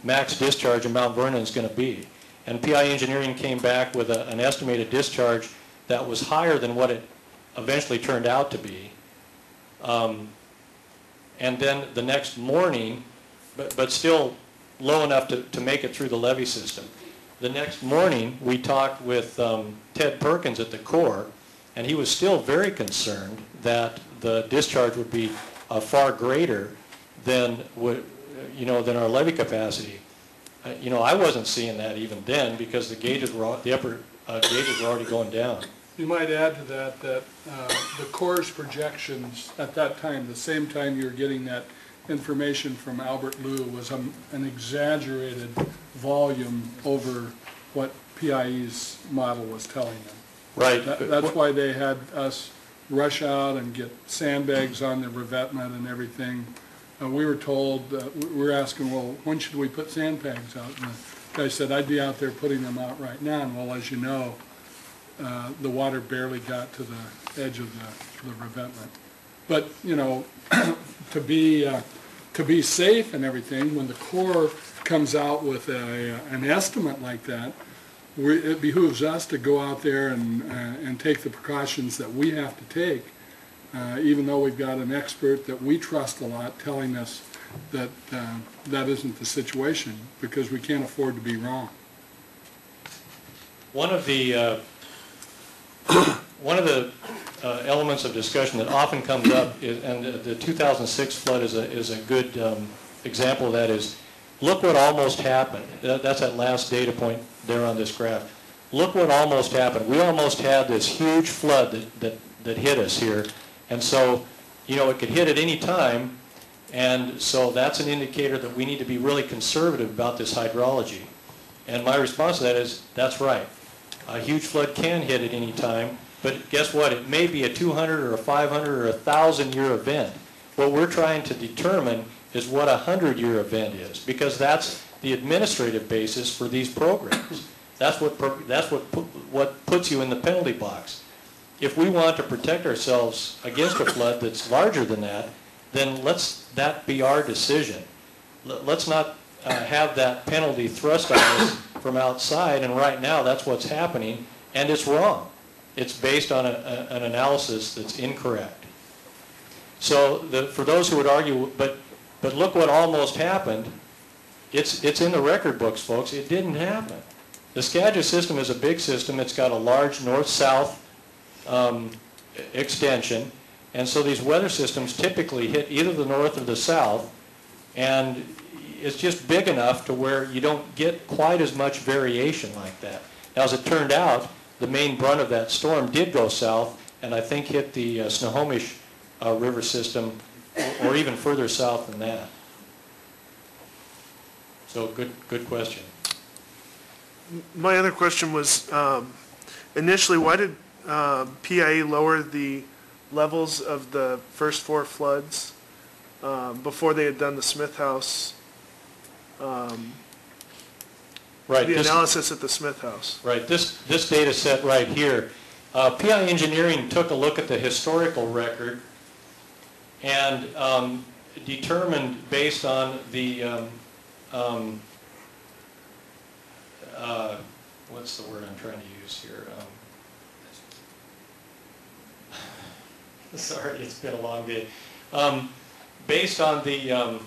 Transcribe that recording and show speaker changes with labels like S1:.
S1: max discharge in Mount Vernon is going to be. And PI Engineering came back with an estimated discharge that was higher than what it eventually turned out to be. And then the next morning, but still low enough to make it through the levee system. The next morning, we talked with Ted Perkins at the Corps, and he was still very concerned that the discharge would be far greater than than our levee capacity. I wasn't seeing that even then because the gauges were the upper gauges were already going down.
S2: You might add to that that the Corps' projections at that time, the same time you were getting that information from Albert Liu, was an exaggerated volume over what PIE's model was telling them.
S1: Right.
S2: That's why they had us rush out and get sandbags on the revetment and everything. We were told, we were asking, well, when should we put sandbags out? And the guy said, I'd be out there putting them out right now. And well, as you know, the water barely got to the edge of the revetment. But, to be safe and everything, when the Corps comes out with an estimate like that, it behooves us to go out there and take the precautions that we have to take, even though we've got an expert that we trust a lot telling us that that isn't the situation, because we can't afford to be wrong.
S1: One of the elements of discussion that often comes up is, and the 2006 flood is a good example of that, is look what almost happened. That's that last data point there on this graph. Look what almost happened. We almost had this huge flood that hit us here, and so it could hit at any time, and so that's an indicator that we need to be really conservative about this hydrology. And my response to that is, that's right. A huge flood can hit at any time, but guess what? It may be a 200 or a 500 or a 1,000-year event. What we're trying to determine is what a 100-year event is, because that's the administrative basis for these programs. That's what puts you in the penalty box. If we want to protect ourselves against a flood that's larger than that, then that be our decision. Let's not have that penalty thrust on us from outside, and right now that's what's happening, and it's wrong. It's based on an analysis that's incorrect. So for those who would argue, but look what almost happened, it's in the record books, folks. It didn't happen. The Skagit system is a big system. It's got a large north-south extension, and so these weather systems typically hit either the north or the south, and it's just big enough to where you don't get quite as much variation like that. Now, as it turned out, the main brunt of that storm did go south, and I think hit the Snohomish River system, or even further south than that. So good question.
S3: My other question was, initially, why did PIE lower the levels of the first 4 floods before they had done the Smith House,
S1: right,
S3: the analysis at the Smith House?
S1: Right, this data set right here, PI Engineering took a look at the historical record and determined based on the what's the word I'm trying to use here? Sorry, it's been a long day. Based on the